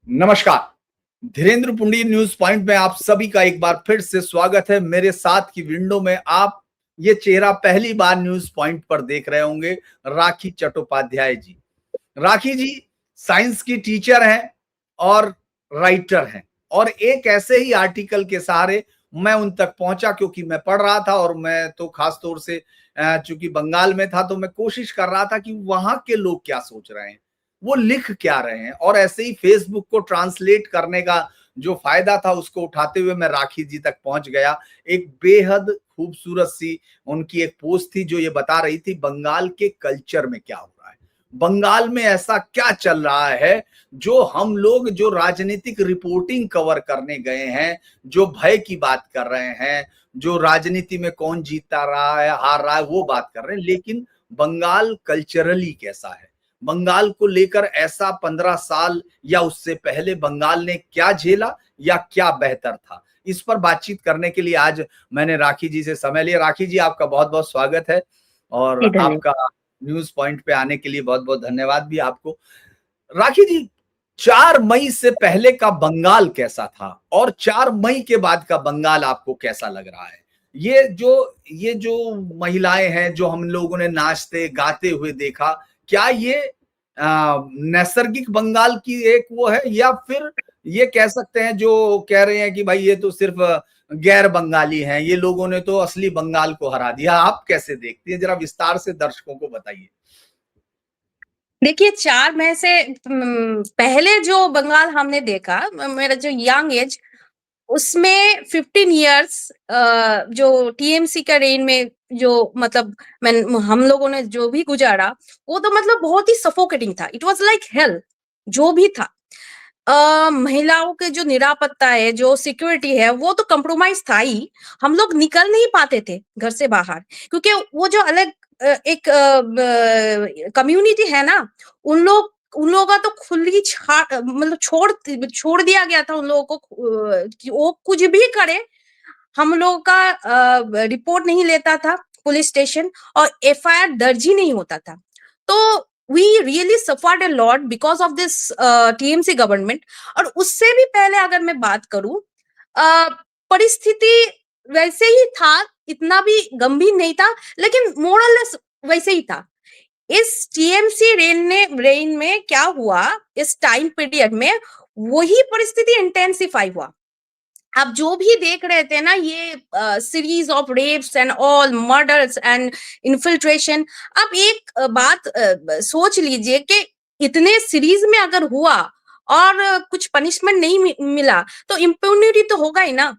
नमस्कार। Dhirendra पुंडी news point में आप सभी का एक बार फिर से स्वागत है। मेरे साथ की विंडो में आप ये चेहरा पहली बार न्यूज पॉइंट पर देख रहे होंगे, राखी चट्टोपाध्याय जी। राखी जी साइंस की टीचर हैं और राइटर हैं, और एक ऐसे ही आर्टिकल के सहारे मैं उन तक पहुंचा, क्योंकि मैं पढ़ रहा था और मैं तो खास तौर से चूंकि बंगाल में था तो मैं कोशिश कर रहा था कि वहां के लोग क्या सोच रहे हैं, वो लिख क्या रहे हैं। और ऐसे ही फेसबुक को ट्रांसलेट करने का जो फायदा था उसको उठाते हुए मैं राखी जी तक पहुंच गया। एक बेहद खूबसूरत सी उनकी एक पोस्ट थी जो ये बता रही थी बंगाल के कल्चर में क्या हो रहा है, बंगाल में ऐसा क्या चल रहा है जो हम लोग जो राजनीतिक रिपोर्टिंग कवर करने गए हैं, जो भय की बात कर रहे हैं, जो राजनीति में कौन जीता रहा है हार रहा है वो बात कर रहे हैं, लेकिन बंगाल कल्चरली कैसा है, बंगाल को लेकर ऐसा 15 साल या उससे पहले बंगाल ने क्या झेला या क्या बेहतर था, इस पर बातचीत करने के लिए आज मैंने राखी जी से समय लिया। राखी जी आपका बहुत बहुत स्वागत है और जी धन्यवाद। आपका न्यूज पॉइंट पे आने के लिए बहुत बहुत धन्यवाद भी आपको। राखी जी, 4 मई से पहले का बंगाल कैसा था और 4 मई के बाद का बंगाल आपको कैसा लग रहा है? ये जो महिलाएं हैं जो हम लोगों ने नाचते गाते हुए देखा, क्या ये नैसर्गिक बंगाल की एक वो है, या फिर ये कह सकते हैं जो कह रहे हैं कि भाई ये तो सिर्फ गैर बंगाली हैं, ये लोगों ने तो असली बंगाल को हरा दिया। आप कैसे देखती हैं, जरा विस्तार से दर्शकों को बताइए। देखिए 4 मई से पहले जो बंगाल हमने देखा, मेरा जो यंग एज उसमें 15 इयर्स जो टीएमसी का रेन में जो मतलब मैं हम लोगों ने जो भी गुजारा वो तो मतलब बहुत ही सफोकेटिंग था। इट वाज लाइक हेल जो भी था। महिलाओं के जो निरापत्ता है, जो सिक्योरिटी है, वो तो कॉम्प्रोमाइज था ही। हम लोग निकल नहीं पाते थे घर से बाहर, क्योंकि वो जो अलग एक कम्युनिटी है ना, उन लोगों का तो खुली मतलब छोड़ दिया गया था उन लोगों को, कि वो कुछ भी करे, हम लोगों का रिपोर्ट नहीं लेता था पुलिस स्टेशन, और एफआईआर दर्ज ही नहीं होता था। तो we really suffered a lot because of this TMC government. और उससे भी पहले अगर मैं बात करूं, परिस्थिति वैसे ही था, इतना भी गंभीर नहीं था, लेकिन मोरलेस वैसे ही था। इस टीएमसी रेन में क्या हुआ, इस टाइम पीरियड में वही परिस्थिति इंटेंसिफाई हुआ। आप जो भी देख रहे थे ना, ये series of rapes and all murders and infiltration. आप एक बात सोच लीजिए कि इतने सीरीज में अगर हुआ और कुछ पनिशमेंट नहीं मिला तो इम्प्यूनिटी तो होगा ही ना।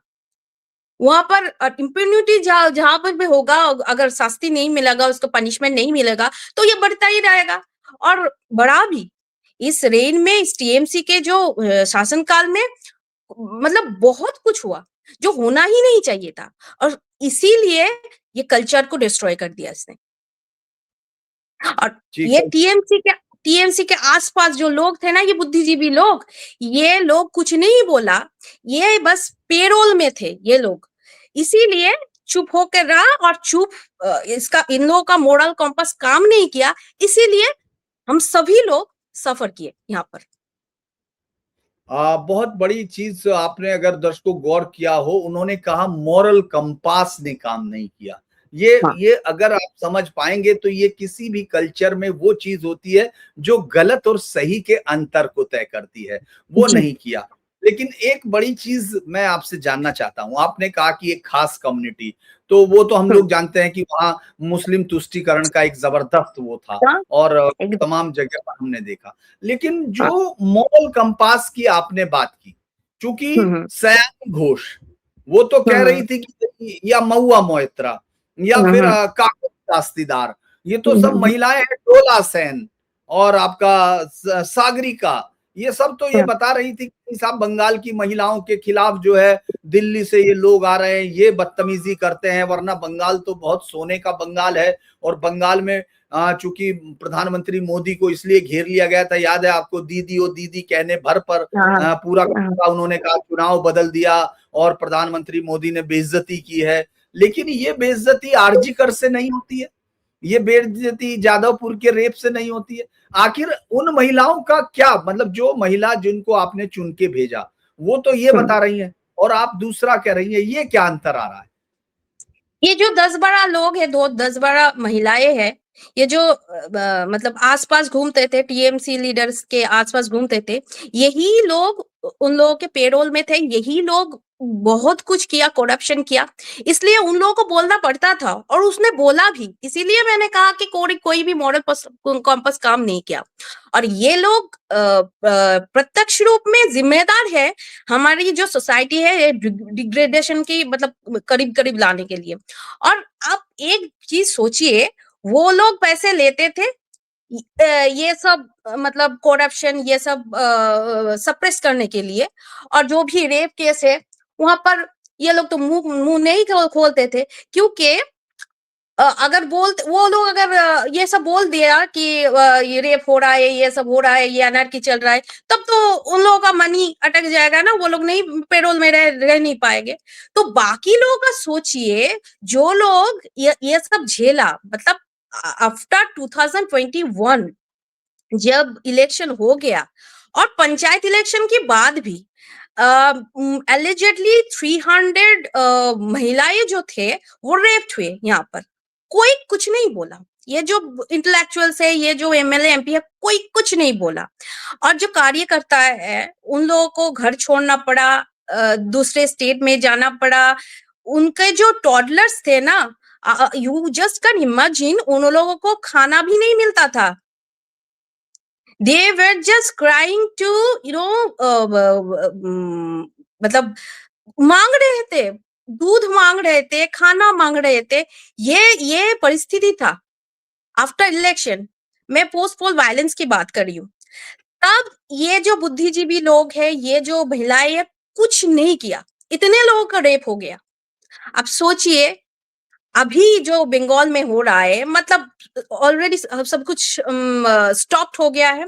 वहां पर इम्प्यूनिटी जहां पर भी होगा, अगर शास्ति नहीं मिलेगा, उसको पनिशमेंट नहीं मिलेगा, तो ये बढ़ता ही रहेगा और बढ़ा भी। इस रेन में, इस टीएमसी के जो शासनकाल में मतलब बहुत कुछ हुआ जो होना ही नहीं चाहिए था, और इसीलिए ये कल्चर को डिस्ट्रॉय कर दिया इसने। और ठीक ये है। टीएमसी के आसपास जो लोग थे ना, ये बुद्धिजीवी लोग, ये लोग कुछ नहीं बोला, ये बस पेरोल में थे ये लोग, इसीलिए चुप होकर रहा। और इसका इन लोगों का मोरल कॉम्पास काम नहीं किया, इसीलिए हम सभी लोग सफर किए यहाँ पर। बहुत बड़ी चीज आपने अगर दर्शकों गौर किया हो, उन्होंने कहा मॉरल कंपास ने काम नहीं किया। हाँ ये अगर आप समझ पाएंगे तो ये किसी भी कल्चर में वो चीज होती है जो गलत और सही के अंतर को तय करती है, वो जी। नहीं किया। लेकिन एक बड़ी चीज मैं आपसे जानना चाहता हूं, आपने कहा कि एक खास कम्युनिटी, तो वो तो हम हम्म, लोग जानते हैं कि वहां मुस्लिम तुष्टीकरण का एक जबरदस्त वो था, हाँ, और एकदम। तमाम जगह पर हमने देखा। लेकिन हाँ, जो मॉरल कंपास की आपने बात की, चूंकि हम्म, सयानी घोष वो तो कह हम्म, रही थी कि या महुआ मोइत्रा या फिर हम्म, काकू दास्तीदार, ये तो सब हम्म, महिलाएं हैं, डोला सेन और आपका सागरिका, ये सब तो ये हम्म, बता रही थी कि साहब बंगाल की महिलाओं के खिलाफ जो है दिल्ली से ये लोग आ रहे हैं, ये बदतमीजी करते हैं, वरना बंगाल तो बहुत सोने का बंगाल है। और बंगाल में चूंकि प्रधानमंत्री मोदी को इसलिए घेर लिया गया था, याद है आपको, दीदी ओ दीदी कहने भर पर हाँ, पूरा हाँ, उन्होंने कहा चुनाव बदल दिया और प्रधानमंत्री मोदी ने बेइज्जती की है। लेकिन ये बेइज्जती आरजी कर से नहीं होती है, ये बेइज्जती जादवपुर के रेप से नहीं होती है? आखिर उन महिलाओं का क्या मतलब, जो महिला जिनको आपने चुन के भेजा वो तो ये बता रही है और आप दूसरा कह रही है, ये क्या अंतर आ रहा है? ये जो 10-12 लोग हैं, 10-12 महिलाएं हैं, ये जो मतलब आसपास घूमते थे, टीएमसी लीडर्स के आसपास घूमते थे, यही लोग उन लोगों के पेरोल में थे, यही लोग बहुत कुछ किया, करप्शन किया, इसलिए उन लोगों को बोलना पड़ता था और उसने बोला भी। इसीलिए मैंने कहा कि कोई भी मॉरल कॉम्पास काम नहीं किया और ये लोग प्रत्यक्ष रूप में जिम्मेदार है हमारी जो सोसाइटी है ये डिग्रेडेशन की मतलब करीब करीब लाने के लिए। और आप एक चीज सोचिए, वो लोग पैसे लेते थे ये सब मतलब करप्शन ये सब सप्रेस करने के लिए, और जो भी रेप केस है वहां पर ये लोग तो मुंह मुंह नहीं खोलते थे, क्योंकि अगर वो लोग अगर ये सब बोल दिया कि ये रेप हो रहा है, ये सब हो रहा है, ये अनार्की चल रहा है, तब तो उन लोगों का मनी अटक जाएगा ना, वो लोग नहीं पेरोल में रह नहीं पाएंगे। तो बाकी लोगों का सोचिए, जो लोग ये सब झेला, मतलब आफ्टर 2021 जब इलेक्शन हो गया और पंचायत इलेक्शन के बाद भी एलिजेडली 300 महिलाएं जो थे वो रेप्ड हुए यहाँ पर, कोई कुछ नहीं बोला। ये जो इंटेलेक्चुअल्स है, ये जो एमएलए एमपी है, कोई कुछ नहीं बोला। और जो कार्यकर्ता है उन लोगों को घर छोड़ना पड़ा, दूसरे स्टेट में जाना पड़ा। उनके जो टॉडलर्स थे ना, यू जस्ट कैन इमेजिन, उन लोगों को खाना भी नहीं मिलता था। They were just crying to, you know, मतलब मांग रहे थे, दूध मांग रहे थे, खाना मांग रहे थे। ये परिस्थिति था आफ्टर इलेक्शन। मैं पोस्ट पोल वायलेंस की बात कर रही हूँ। तब ये जो बुद्धिजीवी लोग हैं, ये जो महिलाएं हैं, कुछ नहीं किया, इतने लोगों का रेप हो गया। अब सोचिए, अभी जो बंगाल में हो रहा है, मतलब ऑलरेडी सब कुछ स्टॉप हो गया है।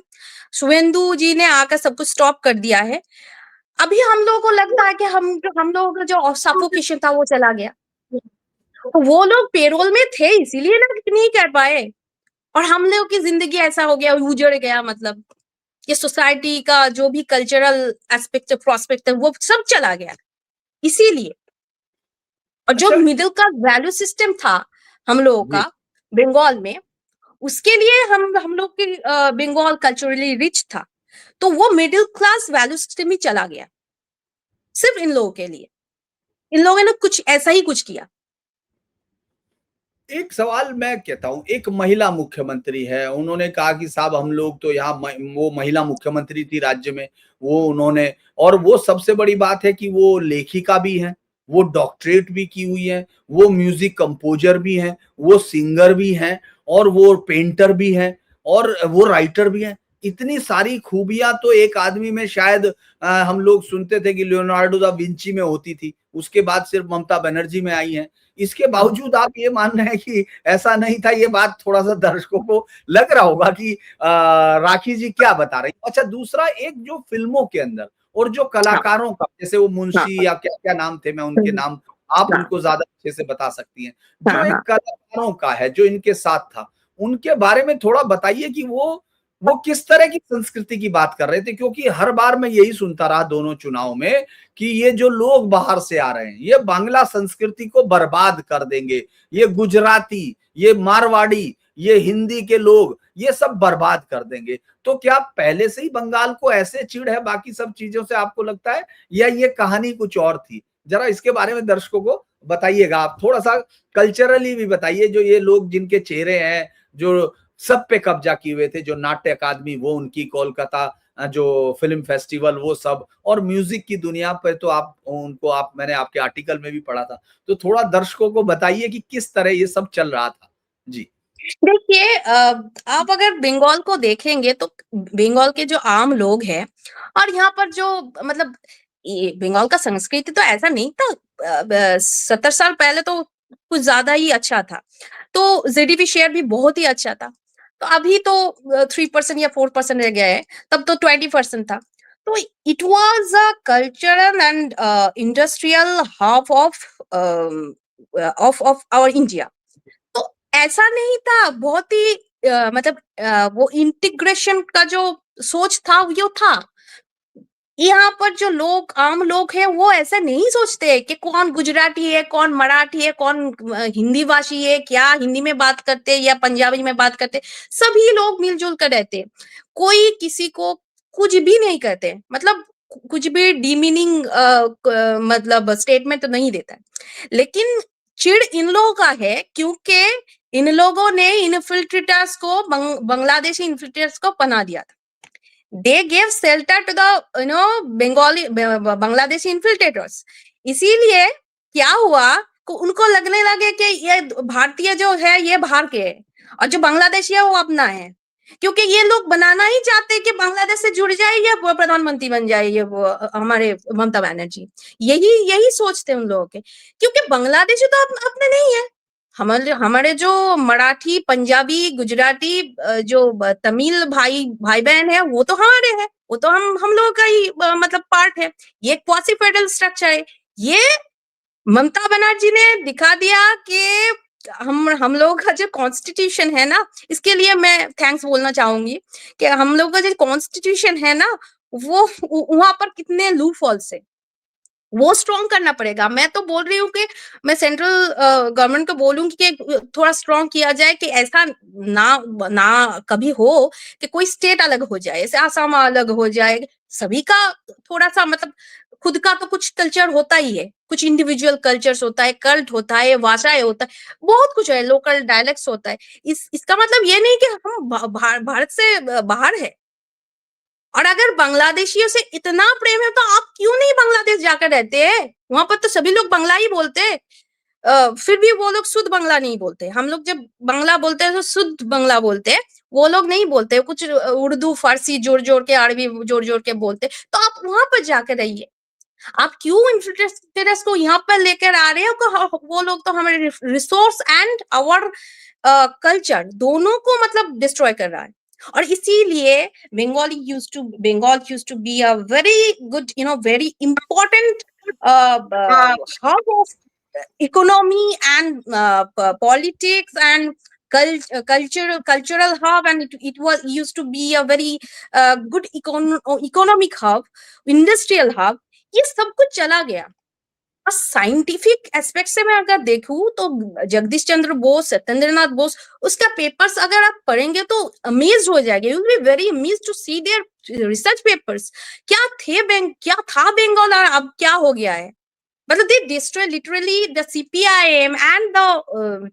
शुभेंदु जी ने आकर सब कुछ स्टॉप कर दिया है। अभी हम लोगों को लगता है कि हम लोगों का जो सफोकेशन था वो चला गया। तो वो लोग पेरोल में थे इसीलिए ना नहीं कर पाए, और हम लोगों की जिंदगी ऐसा हो गया, उजड़ गया। मतलब ये सोसाइटी का जो भी कल्चरल एस्पेक्ट प्रोस्पेक्ट है वो सब चला गया इसीलिए। और जो अच्छा। मिडिल क्लास वैल्यू सिस्टम था हम लोगों जी। का बंगाल में, उसके लिए हम लोग की बंगाल कल्चरली रिच था, तो वो मिडिल क्लास वैल्यू सिस्टम ही चला गया सिर्फ इन लोगों के लिए। इन लोगों ने कुछ ऐसा ही कुछ किया। एक सवाल मैं कहता हूँ, एक महिला मुख्यमंत्री है, उन्होंने कहा कि साहब हम लोग तो यहाँ वो महिला मुख्यमंत्री थी राज्य में, वो उन्होंने, और वो सबसे बड़ी बात है कि वो लेखिका भी हैं, वो डॉक्टरेट भी की हुई है, वो म्यूजिक कंपोजर भी हैं, वो सिंगर भी हैं, और वो पेंटर भी हैं, और वो राइटर भी हैं। इतनी सारी खूबियां तो एक आदमी में शायद हम लोग सुनते थे कि लियोनार्डो दा विंची में होती थी, उसके बाद सिर्फ ममता बनर्जी में आई हैं। इसके बावजूद आप ये मान रहे हैं कि ऐसा नहीं था, ये बात थोड़ा सा दर्शकों को लग रहा होगा कि राखी जी क्या बता रही। अच्छा, दूसरा एक जो फिल्मों के अंदर और जो हाँ, कलाकारों का, जैसे वो हाँ, मुंशी या क्या क्या नाम थे, मैं उनके नाम, आप हाँ, उनको ज्यादा अच्छे से बता सकती हैं, जो हाँ, एक हाँ। कलाकारों का है जो इनके साथ था, उनके बारे में थोड़ा बताइए कि वो किस तरह की संस्कृति की बात कर रहे थे, क्योंकि हर बार मैं यही सुनता रहा दोनों चुनाव में कि ये जो लोग बाहर से आ रहे हैं ये बांग्ला संस्कृति को बर्बाद कर देंगे, ये गुजराती, ये मारवाड़ी, ये हिंदी के लोग ये सब बर्बाद कर देंगे। तो क्या पहले से ही बंगाल को ऐसे चिढ़ है बाकी सब चीजों से, आपको लगता है, या ये कहानी कुछ और थी? जरा इसके बारे में दर्शकों को बताइएगा, आप थोड़ा सा कल्चरली भी बताइए, जो ये लोग जिनके चेहरे हैं, जो सब पे कब्जा किए हुए थे, जो नाट्य अकादमी वो उनकी, कोलकाता जो फिल्म फेस्टिवल वो सब, और म्यूजिक की दुनिया पे तो आप उनको, आप मैंने आपके आर्टिकल में भी पढ़ा था, तो थोड़ा दर्शकों को बताइए कि किस तरह ये सब चल रहा था। जी। देखिए, आप अगर बंगाल को देखेंगे तो बंगाल के जो आम लोग हैं, और यहाँ पर जो मतलब ये बंगाल का संस्कृति तो ऐसा नहीं था। 70 साल पहले तो कुछ ज्यादा ही अच्छा था, तो जीडीपी शेयर भी बहुत ही अच्छा था। तो अभी तो 3% या 4% रह गया है, तब तो 20% था। तो it was a cultural and industrial hub of of our India. तो ऐसा नहीं था, बहुत ही मतलब वो इंटीग्रेशन का जो सोच था वो था। यहाँ पर जो लोग, आम लोग हैं, वो ऐसा नहीं सोचते कि कौन गुजराती है, कौन मराठी है, कौन हिंदी भाषी है, क्या हिंदी में बात करते या पंजाबी में बात करते। सभी लोग मिलजुल कर रहते, कोई किसी को कुछ भी नहीं कहते, मतलब कुछ भी डीमीनिंग मतलब स्टेटमेंट तो नहीं देता है। लेकिन चिढ़ इन लोगों का है क्योंकि इन लोगों ने इन्फिल्ट्रेटर्स को, बांग्लादेशी इन्फिल्ट्रेटर्स को पनाह दिया था। they gave shelter to the Bengali Bangladeshi infiltrators। इसीलिए क्या हुआ को उनको लगने लगे कि ये भारतीय जो है ये बाहर के है और जो बांग्लादेशी है वो अपना है, क्योंकि ये लोग बनाना ही चाहते हैं कि बांग्लादेश से जुड़ जाए या प्रधानमंत्री बन जाए ये वो हमारे ममता बनर्जी। यही यही सोचते उन लोगों के, क्योंकि बांग्लादेशी तो अपने नहीं है। हमारे हमारे जो मराठी, पंजाबी, गुजराती, जो तमिल भाई भाई बहन है वो तो हमारे हैं, वो तो हम लोगों का ही मतलब पार्ट है। ये क्वासी फेडरल स्ट्रक्चर है। ये ममता बनर्जी ने दिखा दिया कि हम लोगों का जो कॉन्स्टिट्यूशन है ना, इसके लिए मैं थैंक्स बोलना चाहूंगी कि हम लोगों का जो कॉन्स्टिट्यूशन है ना, वो वहां पर कितने लूप होल्स है, वो स्ट्रॉन्ग करना पड़ेगा। मैं तो बोल रही हूँ कि मैं सेंट्रल गवर्नमेंट को बोलूंगी कि थोड़ा स्ट्रॉन्ग किया जाए कि ऐसा ना ना कभी हो कि कोई स्टेट अलग हो जाए, जैसे आसाम अलग हो जाए। सभी का थोड़ा सा मतलब खुद का तो कुछ कल्चर होता ही है, कुछ इंडिविजुअल कल्चर्स होता है, कल्ट होता है, भाषाएं होता है, बहुत कुछ है, लोकल डायलेक्ट्स होता है। इसका मतलब ये नहीं कि हम भारत से बाहर है। और अगर बांग्लादेशियों से इतना प्रेम है तो आप क्यों नहीं बांग्लादेश जाकर रहते हैं? वहां पर तो सभी लोग बांग्ला ही बोलते हैं। फिर भी वो लोग शुद्ध बांग्ला नहीं बोलते। हम लोग जब बांग्ला बोलते हैं तो शुद्ध बांग्ला बोलते हैं, वो लोग नहीं बोलते, कुछ उर्दू फारसी जोड़ जोड़ के, अरबी जोड़ जोड़ के बोलते। तो आप वहां पर जाकर रहिए। आप क्यों इन्फिल्ट्रेटर्स को यहाँ पर लेकर आ रहे हो? वो लोग तो हमारे रिसोर्स एंड आवर कल्चर दोनों को मतलब डिस्ट्रॉय कर रहा है। और इसीलिए Bengal used to be a very good, very important hub of economy and politics and cultural hub, and it was used to be a very good economic hub, industrial hub। ये सब कुछ चला गया। और साइंटिफिक एस्पेक्ट से मैं अगर देखूं तो जगदीश चंद्र बोस, सत्येंद्रनाथ बोस, उसका पेपर्स अगर आप पढ़ेंगे तो अमेज्ड हो जाएंगे। You will be very amazed to see their research papers. क्या था बंगाल और अब क्या हो गया है। But they destroyed, literally the CPIM and the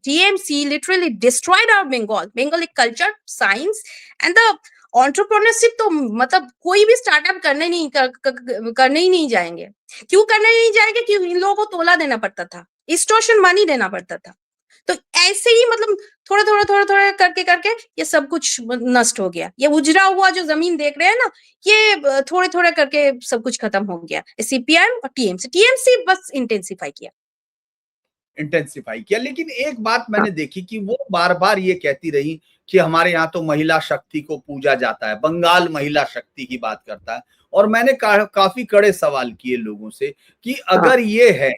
TMC literally destroyed our Bengali culture, science and the entrepreneurship। तो मतलब कोई भी स्टार्टअप करने ही नहीं जाएंगे। क्यों करने नहीं जाएंगे? क्योंकि इन लोगों को तोला देना पड़ता था, एक्सटॉर्शन मनी देना पड़ता था। तो ऐसे ही मतलब थोड़ा करके करके ये सब कुछ नष्ट हो गया। ये उजड़ा हुआ जो जमीन देख रहे हैं ना, ये थोड़े करके सब कुछ खत्म हो गया। सीपीआईएम और टीएमसी बस इंटेंसिफाई किया। लेकिन एक बात मैंने देखी कि वो बार बार ये कहती रही कि हमारे यहाँ तो महिला शक्ति को पूजा जाता है, बंगाल महिला शक्ति की बात करता है। और मैंने काफी कड़े सवाल किए लोगों से कि अगर ये है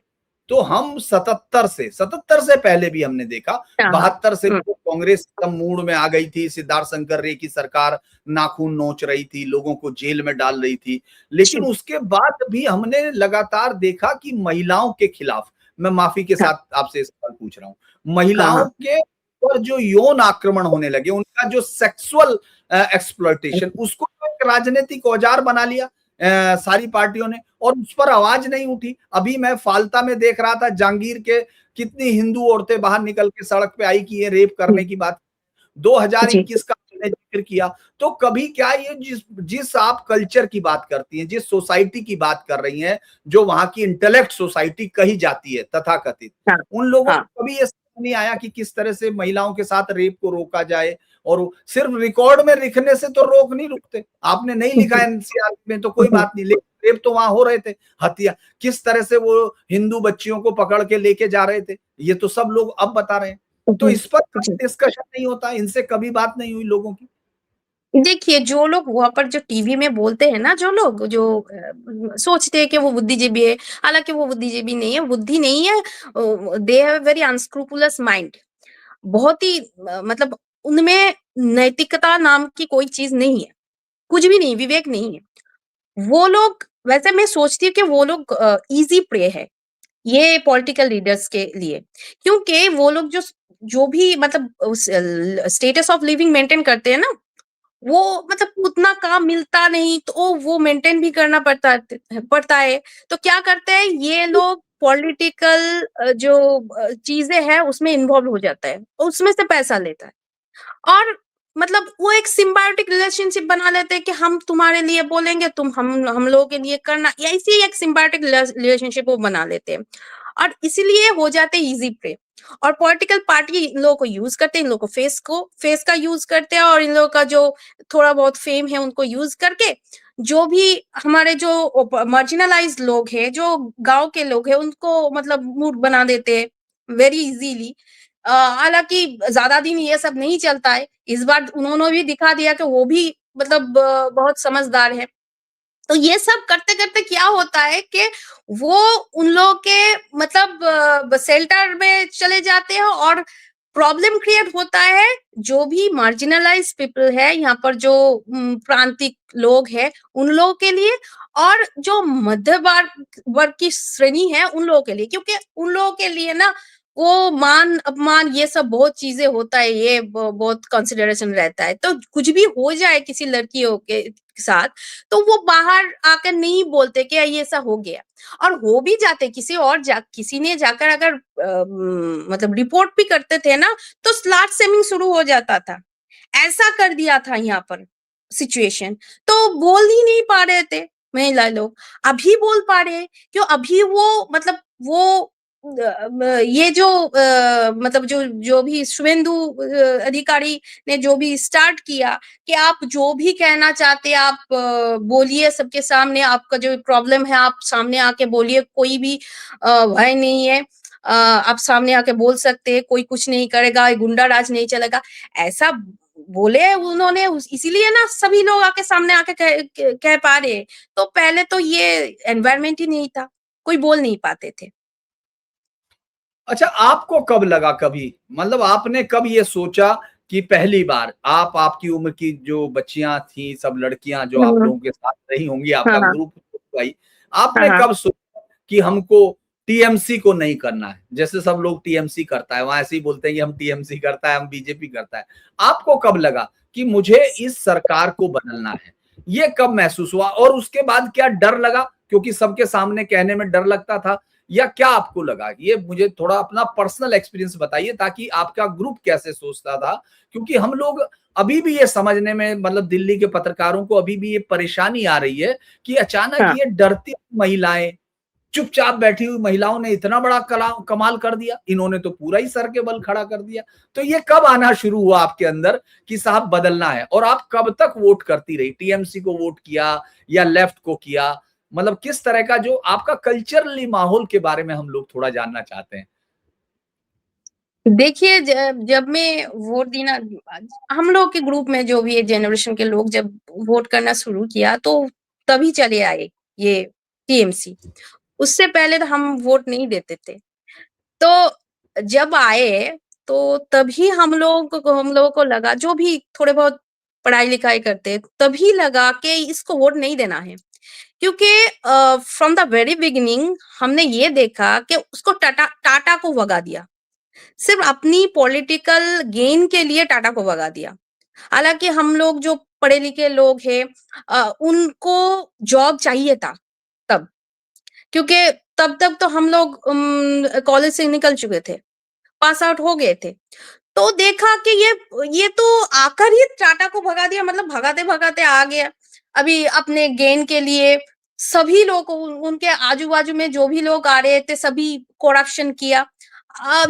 तो हम 77 से पहले भी हमने देखा, 72 से कांग्रेस एकदम मूड में आ गई थी, सिद्धार्थ शंकर रे की सरकार नाखून नोच रही थी, लोगों को जेल में डाल रही थी। लेकिन उसके बाद भी हमने लगातार देखा कि महिलाओं के खिलाफ, मैं माफी के साथ आपसे सवाल पूछ रहा हूं, महिलाओं के पर जो यौन आक्रमण होने लगे, उनका जो सेक्सुअल एक्सप्लॉयटेशन, उसको एक राजनीतिक औजार बना लिया सारी पार्टियों ने, और उस पर आवाज नहीं उठी। अभी मैं फालता में देख रहा था जहांगीर के कितनी हिंदू औरतें बाहर निकल के सड़क पे आई कि ये रेप करने की बात। 2021 का मैंने जिक्र किया। तो कभी क्या ये जिस आप कल्चर की बात करती हैं, जिस सोसाइटी की बात कर रही हैं, जो वहां की इंटेलेक्ट सोसाइटी कही जाती है तथाकथित, उन लोगों को कभी ये नहीं आया कि किस तरह से महिलाओं के साथ रेप को रोका जाए? और सिर्फ रिकॉर्ड में लिखने से तो रोक नहीं रुकते। आपने नहीं लिखा एनसीआर में तो कोई बात नहीं, लेकिन रेप तो वहां हो रहे थे। हत्या किस तरह से वो हिंदू बच्चियों को पकड़ के लेके जा रहे थे, ये तो सब लोग अब बता रहे हैं। तो इस पर डिस्कशन नहीं होता, इनसे कभी बात नहीं हुई लोगों की। देखिए, जो लोग वहां पर जो टीवी में बोलते हैं ना, जो लोग जो सोचते हैं कि वो बुद्धिजीवी है, हालांकि वो बुद्धिजीवी नहीं है, बुद्धि नहीं है, दे हैव वेरी अनस्क्रूपुलस माइंड। बहुत ही मतलब उनमें नैतिकता नाम की कोई चीज़ नहीं है, कुछ भी नहीं, विवेक नहीं है। वो लोग वैसे मैं सोचती हूँ कि वो लोग ईज़ी प्रे है, ये पॉलिटिकल लीडर्स के लिए। क्योंकि वो लोग जो भी मतलब उस स्टेटस ऑफ लिविंग मेंटेन करते हैं ना, वो मतलब उतना काम मिलता नहीं तो वो मेंटेन भी करना पड़ता है। तो क्या करते हैं ये लोग पॉलिटिकल जो चीज़ें हैं उसमें इन्वॉल्व हो जाता है और उसमें से पैसा लेता है। और मतलब वो एक सिम्बायोटिक रिलेशनशिप बना लेते हैं कि हम तुम्हारे लिए बोलेंगे, तुम हम लोगों के लिए करना, या ऐसी एक सिम्बायोटिक रिलेशनशिप वो बना लेते हैं। और इसीलिए हो जाते हैं ईज़ी प्रे। और पॉलिटिकल पार्टी इन लोगों को यूज़ करते हैं, इन लोगों को फेस का यूज़ करते हैं और इन लोगों का जो थोड़ा बहुत फेम है उनको यूज़ करके, जो भी हमारे जो मार्जिनलाइज्ड लोग हैं, जो गाँव के लोग हैं, उनको मतलब मूर्ख बना देते हैं वेरी ईज़िली। हालाँकि ज़्यादा दिन ये सब नहीं चलता है। इस बार उन्होंने भी दिखा दिया कि वो भी मतलब बहुत समझदार है। तो ये सब करते-करते क्या होता है कि वो उन लोगों के मतलब शेल्टर में चले जाते हैं और प्रॉब्लम क्रिएट होता है, जो भी मार्जिनलाइज्ड पीपल है, यहाँ पर जो प्रांतिक लोग हैं, उन लोगों के लिए, और जो मध्य वर्ग की श्रेणी है, उन लोगों के लिए। क्योंकि उन लोगों के लिए ना वो मान-अपमान ये सब बहुत चीज़ें होता है, ये बहुत कंसिडरेशन रहता है। तो कुछ भी हो जाए किसी लड़कियों के साथ, तो वो बाहर आकर नहीं बोलते कि ये ऐसा हो गया। और हो भी जाते किसी ने जाकर अगर मतलब रिपोर्ट भी करते थे ना, तो स्लैट शेमिंग शुरू हो जाता था। ऐसा कर दिया था यहाँ पर सिचुएशन। तो बोल ही नहीं पा रहे थे महिला लोग। अभी बोल पा रहे हैं, क्यों अभी वो मतलब वो ये जो मतलब जो जो भी शुभेंदु अधिकारी ने जो भी स्टार्ट किया कि आप जो भी कहना चाहते हैं आप बोलिए सबके सामने, आपका जो प्रॉब्लम है आप सामने आके बोलिए, कोई भी भय नहीं है। आप सामने आके बोल सकते हैं, कोई कुछ नहीं करेगा, गुंडा राज नहीं चलेगा। ऐसा बोले उन्होंने, इसीलिए ना सभी लोग आके सामने आके कह पा रहे हैं। तो पहले तो ये एनवायरनमेंट ही नहीं था, कोई बोल नहीं पाते थे। अच्छा, आपको कब लगा कभी, मतलब आपने कब ये सोचा कि पहली बार आपकी उम्र की जो बच्चियां थी, सब लड़कियां जो आप हुँ। लोगों के साथ रही होंगी, हाँ, आपका हाँ। ग्रुप भाई, हाँ, आपने हाँ। कब सोचा कि हमको टीएमसी को नहीं करना है? जैसे सब लोग टीएमसी करता है, वहां ऐसे ही बोलते हैं कि हम टीएमसी करता है, हम बीजेपी करता है। आपको कब लगा कि मुझे इस सरकार को बदलना है? ये कब महसूस हुआ और उसके बाद क्या डर लगा, क्योंकि सबके सामने कहने में डर लगता था, या क्या आपको लगा? ये मुझे थोड़ा अपना पर्सनल एक्सपीरियंस बताइए, ताकि आपका ग्रुप कैसे सोचता था, क्योंकि हम लोग अभी भी ये समझने में, मतलब दिल्ली के पत्रकारों को अभी भी ये परेशानी आ रही है कि अचानक हाँ। ये डरती महिलाएं, चुपचाप बैठी हुई महिलाओं ने इतना बड़ा कमाल कर दिया, इन्होंने तो पूरा ही सर के बल खड़ा कर दिया। तो ये कब आना शुरू हुआ आपके अंदर कि साहब बदलना है, और आप कब तक वोट करती रही? टीएमसी को वोट किया या लेफ्ट को किया? मतलब किस तरह का जो आपका कल्चरली माहौल के बारे में हम लोग थोड़ा जानना चाहते हैं। देखिए, जब मैं वोट देना, हम लोग के ग्रुप में जो भी जनरेशन के लोग जब वोट करना शुरू किया, तो तभी चले आए ये टीएमसी। उससे पहले तो हम वोट नहीं देते थे। तो जब आए, तो तभी हम लोगों को लगा, जो भी थोड़े बहुत पढ़ाई-लिखाई करते, तभी लगा कि इसको वोट नहीं देना है। क्योंकि फ्रॉम द वेरी बिगिनिंग हमने ये देखा कि उसको टाटा टाटा को भगा दिया। सिर्फ अपनी पॉलिटिकल गेन के लिए टाटा को भगा दिया। हालाँकि हम लोग जो पढ़े-लिखे लोग हैं, उनको जॉब चाहिए था तब, क्योंकि तब तक तो हम लोग कॉलेज से निकल चुके थे, पास आउट हो गए थे। तो देखा कि ये तो आकर ही टाटा को भगा दिया, मतलब भगाते-भगाते आ गया। अभी अपने गेन के लिए सभी लोग उनके आजू-बाजू में जो भी लोग आ रहे थे, सभी करप्शन किया।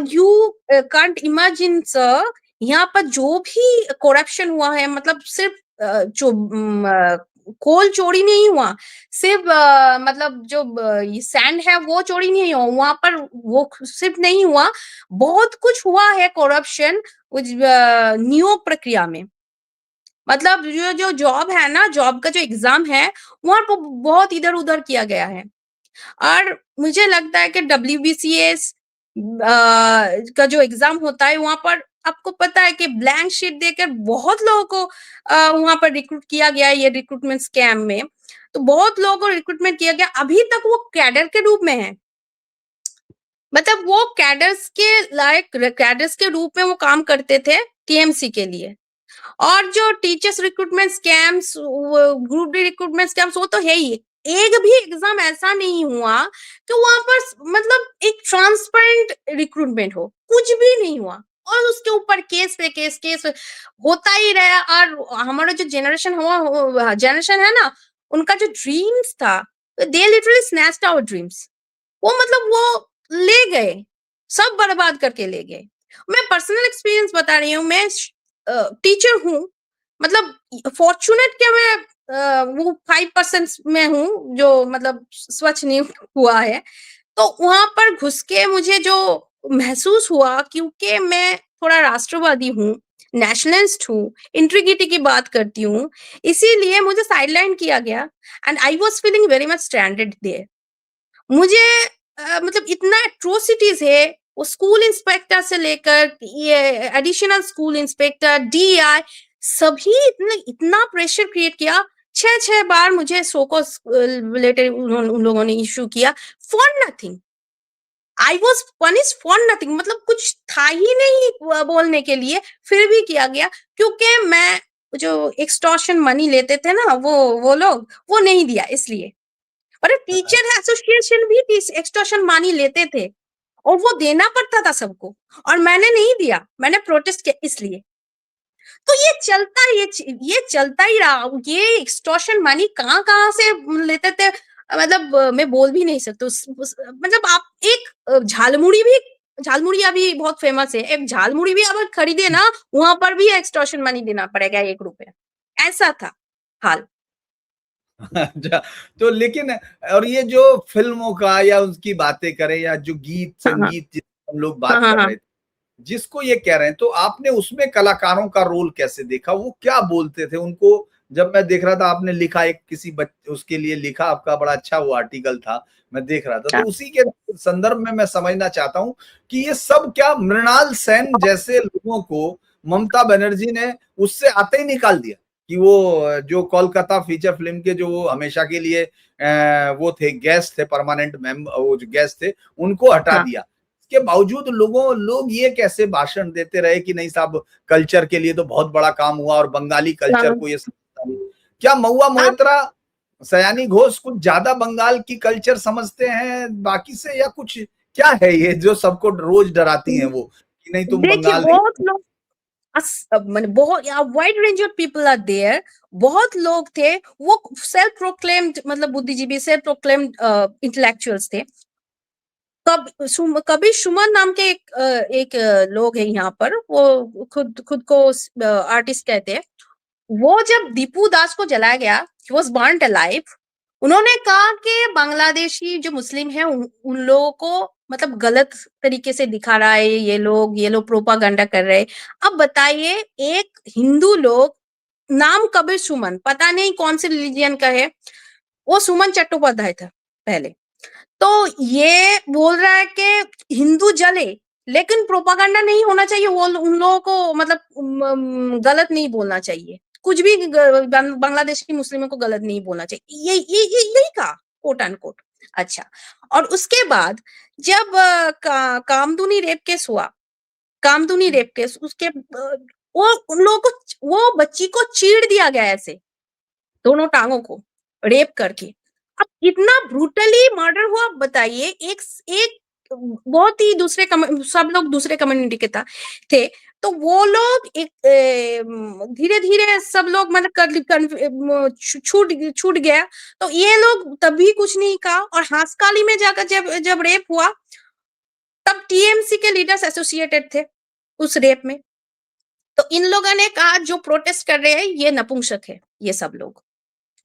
यू कांट इमेजिन सर, यहाँ पर जो भी करप्शन हुआ है, मतलब सिर्फ कोल चोरी नहीं हुआ, सिर्फ मतलब जो ये सैंड है वो चोरी नहीं हुआ, वहाँ पर वो सिर्फ नहीं हुआ, बहुत कुछ हुआ है करप्शन उस नियोग प्रक्रिया में। मतलब जो जॉब है ना, जॉब का जो एग्ज़ाम है, वहाँ पे बहुत इधर-उधर किया गया है। और मुझे लगता है कि डब्ल्यूबीसीएस का जो एग्ज़ाम होता है, वहाँ पर आपको पता है कि ब्लैंक शीट देकर बहुत लोगों को वहां पर रिक्रूट किया गया, ये रिक्रूटमेंट स्कैम में। तो बहुत लोगों को रिक्रूटमेंट किया गया, अभी तक वो कैडर के रूप में है, मतलब वो कैडर्स के लायक कैडर्स के रूप में वो काम करते थे टीएमसी के लिए। और जो teachers recruitment scams, group D recruitment scams, वो तो है ही। एक भी एग्जाम ऐसा नहीं हुआ कि वहां पर मतलब एक ट्रांसपेरेंट रिक्रूटमेंट हो, कुछ भी नहीं हुआ। और उसके ऊपर केस पे केस, केस होता ही रहा। और हमारा जो जनरेशन है ना, उनका जो ड्रीम्स था, they literally snatched our dreams. वो मतलब वो ले गए, सब बर्बाद करके ले गए। मैं पर्सनल एक्सपीरियंस बता रही हूँ, मैं टीचर हूँ, मतलब फॉर्चुनेट क्या मैं वो 5% में हूँ जो मतलब स्वच्छ नहीं हुआ है। तो वहां पर घुस के मुझे जो महसूस हुआ, क्योंकि मैं थोड़ा राष्ट्रवादी हूँ, नेशनलिस्ट हूँ, इंटीग्रिटी की बात करती हूँ, इसीलिए मुझे साइडलाइन किया गया। And I was feeling very much stranded there. मुझे मतलब इतना एट्रोसिटीज है, वो स्कूल इंस्पेक्टर से लेकर ये एडिशनल स्कूल इंस्पेक्टर, डीआई, सभी इतने इतना प्रेशर क्रिएट किया। 6 बार मुझे सो को रिलेटेड उन लोगों ने इशू किया, for nothing. I was punish for nothing, मतलब कुछ था ही नहीं बोलने के लिए, फिर भी किया गया, क्योंकि मैं जो एक्सटॉर्शन मनी लेते थे ना, वो लोग वो नहीं दिया इसलिए। और टीचर एसोसिएशन भी एक्सटॉर्शन मनी लेते थे, और वो देना पड़ता था सबको, और मैंने नहीं दिया, मैंने प्रोटेस्ट किया इसलिए। तो ये चलता ही रहा। ये एक्सटॉर्शन मनी कहाँ से लेते थे, मतलब मैं बोल भी नहीं सकती। मतलब आप एक झालमुड़ी अभी बहुत फेमस है, एक झालमुड़ी भी अगर खरीदे ना, वहां पर भी एक्सटॉर्शन मनी देना पड़ेगा 1 रुपया, ऐसा था हाल। अच्छा, तो लेकिन और ये जो फिल्मों का या उसकी बातें करें या जो गीत हाँ हाँ संगीत जिस हम लोग हाँ बात हाँ कर हाँ रहे थे, जिसको ये कह रहे हैं, तो आपने उसमें कलाकारों का रोल कैसे देखा? वो क्या बोलते थे उनको? जब मैं देख रहा था, आपने लिखा एक किसी उसके लिए लिखा, आपका बड़ा अच्छा वो आर्टिकल था, मैं देख रहा था, तो हाँ। उसी के संदर्भ में मैं समझना चाहता हूँ कि ये सब क्या मृणाल सेन जैसे लोगों को ममता बनर्जी ने उससे आते ही निकाल दिया कि वो जो कोलकाता फीचर फिल्म के जो वो हमेशा के लिए वो थे, गेस्ट थे, परमानेंट मेंबर, वो जो गेस्ट थे, उनको हटा हाँ दिया। के बावजूद लोग ये कैसे भाषण देते रहे कि नहीं साहब, कल्चर के लिए तो बहुत बड़ा काम हुआ और बंगाली कल्चर हाँ। को ये समझता नहीं। क्या महुआ आप मोइत्रा, सयानी घोष कुछ ज्यादा बंगाल की कल्चर समझते हैं बाकी से, या कुछ क्या है ये जो सबको रोज डराती हैं वो कि नहीं तुम देखिए, बंगाल नहीं? बहुत लोग मैंने बहुत wide range of people are there. बहुत लोग थे, वो सेल्फ प्रोक्लेम्ड मतलब बुद्धिजीवी, सेल्फ प्रोक्लेम्ड इंटेलेक्चुअल्स थे। कबीर सुमन नाम के एक लोग है यहाँ पर, वो खुद खुद को आर्टिस्ट कहते हैं। वो जब दीपू दास को जलाया गया, ही वाज बर्न्ड अलाइव, उन्होंने कहा कि बांग्लादेशी जो मुस्लिम है उन लोगों को मतलब गलत तरीके से दिखा रहा है, ये लोग प्रोपागंडा कर रहे हैं। अब बताइए, एक हिंदू लोग, नाम कबीर सुमन, पता नहीं कौन से रिलीजियन का है, वो सुमन चट्टोपाध्याय था पहले। तो ये बोल रहा है कि हिंदू जले, लेकिन प्रोपागंडा नहीं होना चाहिए, वो उन लोगों को मतलब गलत नहीं बोलना चाहिए, कुछ भी बांग्लादेश की मुस्लिमों को गलत नहीं बोलना चाहिए, यही कहा, कोट एंड कोट। अच्छा, और उसके बाद जब कामदुनी रेप केस हुआ, कामदुनी रेप केस, उसके वो उन लोगों को, वो बच्ची को चीर दिया गया ऐसे, दोनों टांगों को रेप करके। अब इतना ब्रूटली मर्डर हुआ, बताइए। एक एक बहुत ही सब लोग दूसरे कम्युनिटी के थे। तो वो लोग एक धीरे धीरे सब लोग मतलब छूट छूट गया। तो ये लोग तभी कुछ नहीं कहा, और हांसकाली में जाकर जब जब रेप हुआ, तब टीएमसी के लीडर्स एसोसिएटेड थे उस रेप में। तो इन लोगों ने कहा जो प्रोटेस्ट कर रहे हैं ये नपुंसक है, ये सब लोग,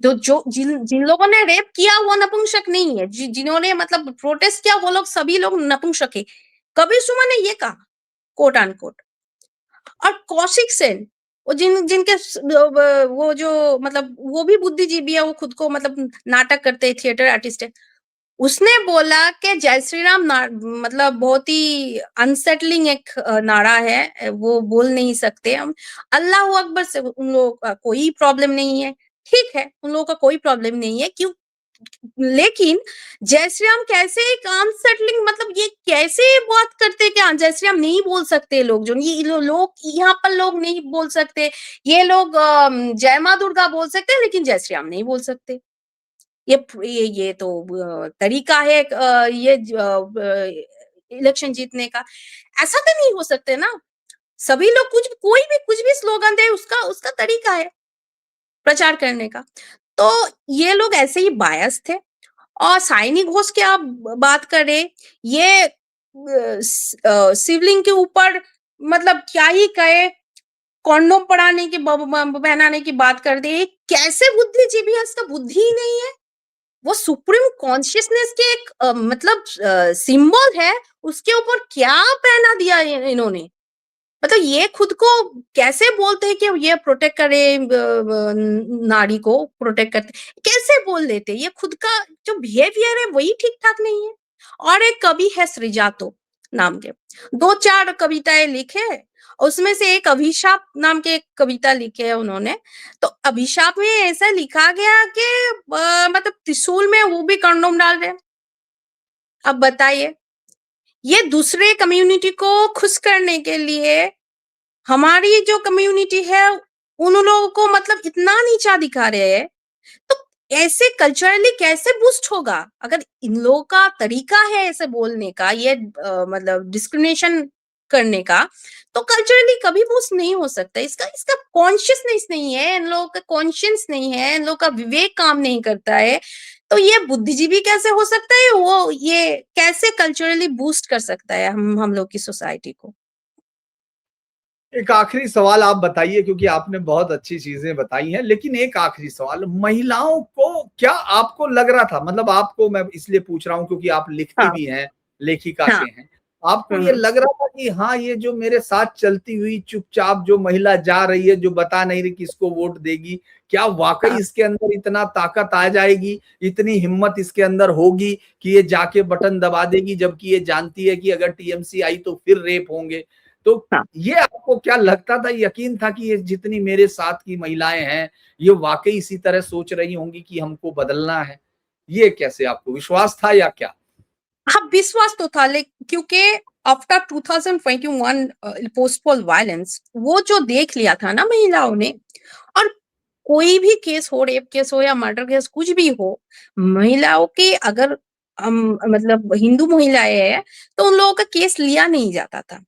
जो जिन जिन लोगों ने रेप किया वो नपुंसक नहीं है, जिन्होंने मतलब प्रोटेस्ट किया वो लोग, सभी लोग नपुंसक है। कबीर सुमन ने ये कहा, कोट एंड कोट। और कौशिक सेन, वो जिनके वो जो मतलब वो भी बुद्धिजीवी है, वो खुद को मतलब नाटक करते हैं, थिएटर आर्टिस्ट है। उसने बोला कि जय श्री राम मतलब बहुत ही अनसेटलिंग एक नारा है, वो बोल नहीं सकते हम। अल्लाह अकबर से उन लोगों का कोई प्रॉब्लम नहीं है, ठीक है, उन लोगों का कोई प्रॉब्लम नहीं है, क्यों? लेकिन जय श्री राम कैसे एक अनसेटलिंग, मतलब ये कैसे बात करते कि जय श्री राम नहीं बोल सकते लोग, जो ये लोग यहाँ पर लोग नहीं बोल सकते, ये लोग जय माँ दुर्गा बोल सकते हैं लेकिन जय श्री राम नहीं बोल सकते। ये तो तरीका है ये इलेक्शन जीतने का। ऐसा तो नहीं हो सकते ना। सभी लोग कोई भी कुछ भी स्लोगन दे, उसका उसका तरीका है प्रचार करने का। तो ये लोग ऐसे ही बायस थे। और साइनी घोष की आप बात करें, ये शिवलिंग के ऊपर मतलब क्या ही कहे, कॉन्डोम पहनाने की बात कर दे। कैसे बुद्धिजीवी है, इसका बुद्धि ही नहीं है। वो सुप्रीम कॉन्शियसनेस के एक मतलब सिंबल है, उसके ऊपर क्या पहना दिया इन्होंने। मतलब ये खुद को कैसे बोलते हैं कि ये प्रोटेक्ट करे, नारी को प्रोटेक्ट करते, कैसे बोल देते? ये खुद का जो बिहेवियर है वही ठीक ठाक नहीं है। और एक कवि है सृजातो नाम के, दो चार कविताएं लिखे, उसमें से एक अभिशाप नाम के एक कविता लिखे है उन्होंने। तो अभिशाप में ऐसा लिखा गया कि मतलब त्रिशूल में वो भी कंडोम डाल रहे हैं। अब बताइए, ये दूसरे कम्युनिटी को खुश करने के लिए हमारी जो कम्युनिटी है उन लोगों को मतलब इतना नीचा दिखा रहे हैं। तो ऐसे कल्चरली कैसे बूस्ट होगा? अगर इन लोगों का तरीका है ऐसे बोलने का, ये मतलब डिस्क्रिमिनेशन करने का, तो कल्चरली कभी बूस्ट नहीं हो सकता। इसका इसका कॉन्शियसनेस नहीं है, इन लोगों का कॉन्शियस नहीं है, इन लोगों का विवेक काम नहीं करता है। तो ये बुद्धिजीवी कैसे हो सकता है? वो ये कैसे कल्चरली बूस्ट कर सकता है हम लोग की सोसाइटी को? एक आखिरी सवाल आप बताइए, क्योंकि आपने बहुत अच्छी चीजें बताई हैं, लेकिन एक आखिरी सवाल, महिलाओं को क्या आपको लग रहा था, मतलब आपको मैं इसलिए पूछ रहा हूं क्योंकि आप लिखती हाँ, भी हैं, लेखिका हाँ। के हैं, आपको ये हुँ। लग रहा था कि हाँ ये जो मेरे साथ चलती हुई चुपचाप जो महिला जा रही है, जो बता नहीं रही किसको वोट देगी, क्या वाकई हाँ। इसके अंदर इतना ताकत आ जाएगी, इतनी हिम्मत इसके अंदर होगी कि ये जाके बटन दबा देगी, जबकि ये जानती है कि अगर टीएमसी आई तो फिर रेप होंगे। तो हाँ। ये आपको क्या लगता था, यकीन था कि ये जितनी मेरे साथ की महिलाएं हैं ये वाकई इसी तरह सोच रही होंगी कि हमको बदलना है? ये कैसे आपको विश्वास था या क्या? हाँ, विश्वास तो था, क्योंकि आफ्टर 2021 पोस्ट पोल वायलेंस वो जो देख लिया था ना महिलाओं ने। और कोई भी केस हो, रेप केस हो या मर्डर केस कुछ भी हो, महिलाओं के अगर मतलब हिंदू महिलाएं हैं तो उन लोगों का केस लिया नहीं जाता था।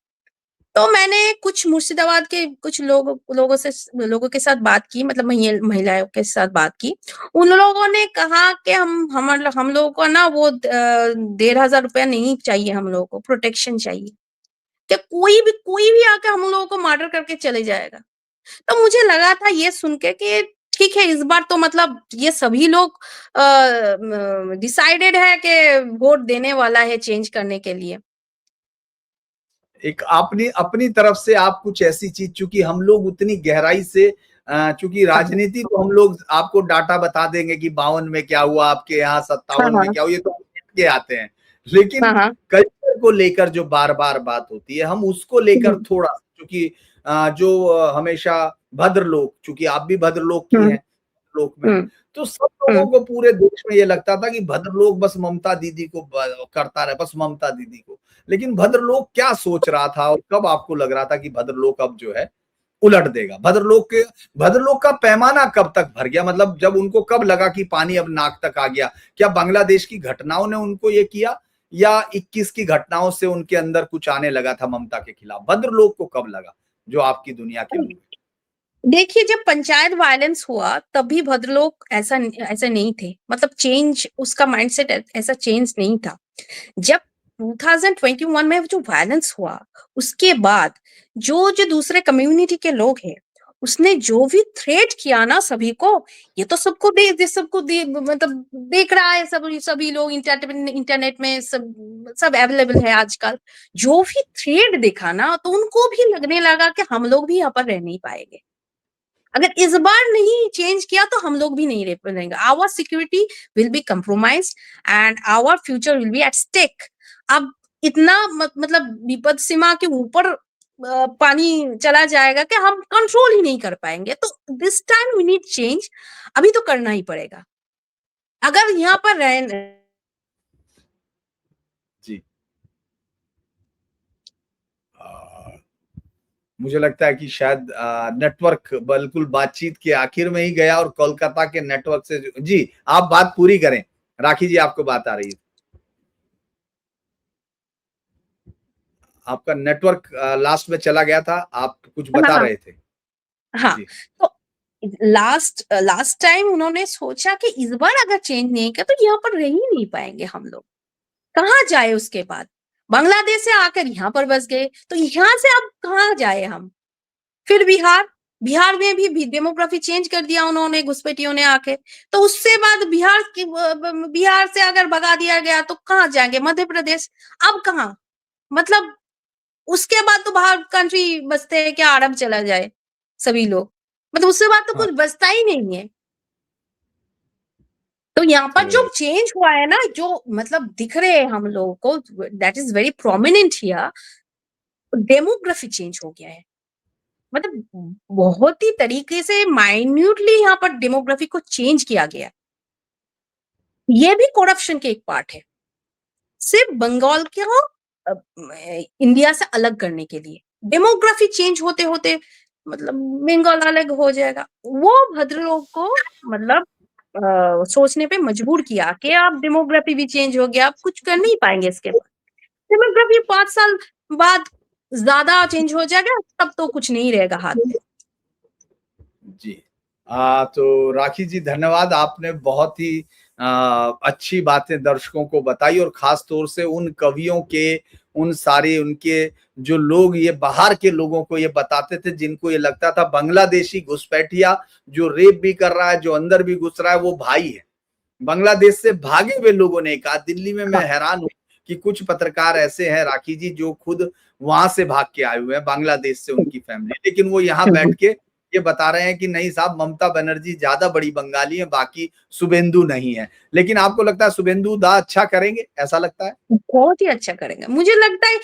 तो मैंने कुछ मुर्शिदाबाद के कुछ लोगों के साथ बात की, मतलब महिलाओं के साथ बात की। उन लोगों ने कहा कि हम लोगों को ना वो 1,500 रुपया नहीं चाहिए, हम लोगों को प्रोटेक्शन चाहिए, कि कोई भी आके हम लोगों को मर्डर करके चले जाएगा। तो मुझे लगा था ये सुन के कि ठीक है, इस बार तो मतलब ये सभी लोग डिसाइडेड है कि वोट देने वाला है चेंज करने के लिए। एक आपने अपनी तरफ से आप कुछ ऐसी चीज, चूंकि हम लोग उतनी गहराई से चूंकि हाँ, राजनीति तो हम लोग आपको डाटा बता देंगे कि 52 में क्या हुआ, आपके यहाँ हाँ, 57 में हाँ, क्या हुआ, ये तो हम लिख के आते हैं। लेकिन हाँ, हाँ। कल्चर को लेकर जो बार बार बात होती है, हम उसको लेकर हुँ, थोड़ा, क्योंकि जो हमेशा भद्र लोग, चूंकि आप भी भद्र लोग की हुँ, हैं, लोक में हैं, हुँ, तो सब हुँ। लोगों को पूरे देश में ये लगता था कि भद्र लोग बस ममता दीदी को करता रहे, बस ममता दीदी को। लेकिन भद्रलोक क्या सोच रहा था और कब आपको लग रहा था कि भद्रलोक अब जो है उलट देगा? भद्रलोक का पैमाना कब तक भर गया, मतलब जब उनको कब लगा कि पानी अब नाक तक आ गया? क्या बांग्लादेश की घटनाओं ने उनको ये किया, या 21 की घटनाओं से उनके अंदर कुछ आने लगा था ममता के खिलाफ? भद्रलोक को कब लगा, जो आपकी दुनिया के लोग? देखिए, जब पंचायत वायलेंस हुआ तभी भद्रलोक ऐसा नहीं थे, मतलब चेंज उसका माइंडसेट ऐसा चेंज नहीं था। जब 2021 में जो वायलेंस हुआ, उसके बाद जो दूसरे कम्युनिटी के लोग हैं, उसने जो भी थ्रेट किया ना सभी को, ये तो सबको मतलब देख रहा है, सभी लोग इंटरनेट में सब अवेलेबल है आजकल। जो भी थ्रेट देखा ना तो उनको भी लगने लगा कि हम लोग भी यहाँ पर रह नहीं पाएंगे। अगर इस बार नहीं चेंज किया तो हम लोग भी नहीं रह पाएंगे। Our security will be compromised and our future will be at stake. अब इतना मतलब विपद सीमा के ऊपर पानी चला जाएगा कि हम कंट्रोल ही नहीं कर पाएंगे। तो this time we need change, अभी तो करना ही पड़ेगा अगर यहाँ पर रह। जी, मुझे लगता है कि शायद नेटवर्क बिल्कुल बातचीत के आखिर में ही गया और कोलकाता के नेटवर्क से जी आप बात पूरी करें। राखी जी आपको बात आ रही है, आपका नेटवर्क लास्ट में चला गया था, आप कुछ बता हाँ रहे थे। हाँ, जी तो लास्ट टाइम उन्होंने सोचा कि इस बार अगर चेंज नहीं किया तो यहाँ पर रह ही नहीं पाएंगे हम लोग, कहाँ जाए उसके बाद। बांग्लादेश से आकर यहाँ पर बस गए तो यहाँ से अब कहाँ जाए हम। फिर बिहार, बिहार में भी डेमोग्राफी चेंज कर दिया उन्होंने घुसपैठियों ने आके। तो उससे बाद बिहार से अगर भगा दिया गया तो कहाँ जाएंगे, मध्य प्रदेश। अब कहाँ, मतलब उसके बाद तो बाहर कंट्री बसते हैं क्या, अरब चला जाए सभी लोग, मतलब उसके बाद तो हाँ, कुछ बचता ही नहीं है। तो यहाँ पर जो तो चेंज हुआ है ना, जो मतलब दिख रहे हैं हम लोगों को, that is very prominent here. Demography change हो गया है, मतलब बहुत ही तरीके से माइन्यूटली यहाँ पर डेमोग्राफी को चेंज किया गया। ये भी करप्शन के एक पार्ट है, सिर्फ बंगाल को इंडिया से अलग करने के लिए। डेमोग्राफी चेंज होते होते मतलब बंगाल अलग हो जाएगा, वो भद्रों को मतलब सोचने पे मजबूर किया कि अब डेमोग्राफी भी चेंज हो गया, अब कुछ कर नहीं पाएंगे इसके बाद। डेमोग्राफी 5 साल बाद ज्यादा चेंज हो जाएगा, तब तो कुछ नहीं रहेगा हाथ में। जी तो राखी जी धन्यवाद, आपने बहुत ही अच्छी बातें दर्शकों को बताई और खास तौर से उन कवियों के, उन सारे उनके जो लोग ये बाहर के लोगों को ये बताते थे जिनको ये लगता था बांग्लादेशी घुसपैठिया जो रेप भी कर रहा है, जो अंदर भी घुस रहा है, वो भाई है। बांग्लादेश से भागे हुए लोगों ने कहा, दिल्ली में मैं हैरान हूं कि कुछ पत्रकार ऐसे हैं राखी जी जो खुद वहां से भाग के आए हुए हैं, बांग्लादेश से उनकी फैमिली, लेकिन वो यहाँ बैठ के ये बता रहे हैं कि नहीं साहब ममता बनर्जी ज्यादा बड़ी बंगाली है, बाकी शुभेंदु नहीं है। लेकिन आपको लगता है शुभेंदु दा अच्छा करेंगे, ऐसा लगता है? बहुत ही अच्छा करेंगे मुझे लगता है।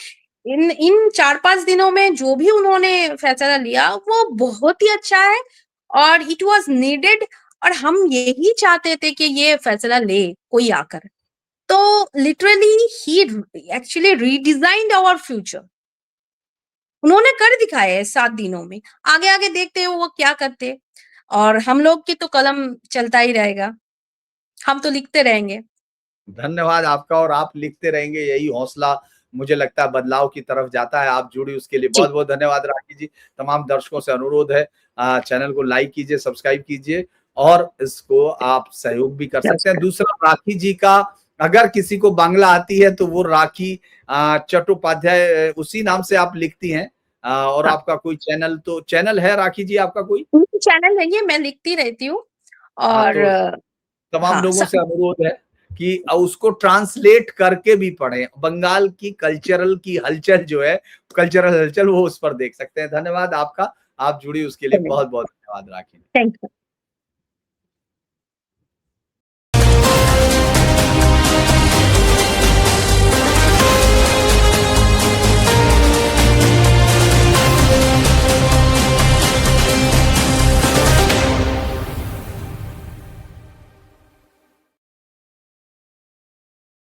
इन इन 4-5 दिनों में जो भी उन्होंने फैसला लिया वो बहुत ही अच्छा है और इट वाज नीडेड। और हम यही चाहते थे कि ये फैसला ले कोई आकर। तो लिटरली ही एक्चुअली रीडिजाइंड आवर फ्यूचर। उन्होंने कर दिखाया है 7 दिनों में। आगे आगे देखते हैं वो क्या करते। और हम लोग की तो कलम चलता ही रहेगा, हम तो लिखते रहेंगे। धन्यवाद आपका, और आप लिखते रहेंगे, यही हौसला मुझे लगता है बदलाव की तरफ जाता है। आप जुड़ी उसके लिए जी, बहुत बहुत धन्यवाद राखी जी। तमाम दर्शकों से अनुरोध है चैनल को लाइक कीजिए, सब्सक्राइब कीजिए और इसको आप सहयोग भी कर सकते हैं। नमस्कार। दूसरा, राखी जी का अगर किसी को बांग्ला आती है तो वो राखी चट्टोपाध्याय उसी नाम से आप लिखती हैं। और हाँ, आपका कोई चैनल है राखी जी आपका कोई? चैनल है ये, मैं लिखती रहती हूँ। हाँ, और तो तमाम हाँ, लोगों से अनुरोध है कि उसको ट्रांसलेट करके भी पढ़ें। बंगाल की कल्चरल की हलचल जो है, कल्चरल हलचल वो उस पर देख सकते हैं। धन्यवाद आपका, आप जुड़ी उसके लिए धन्यवाद। बहुत बहुत धन्यवाद राखी। Thank you.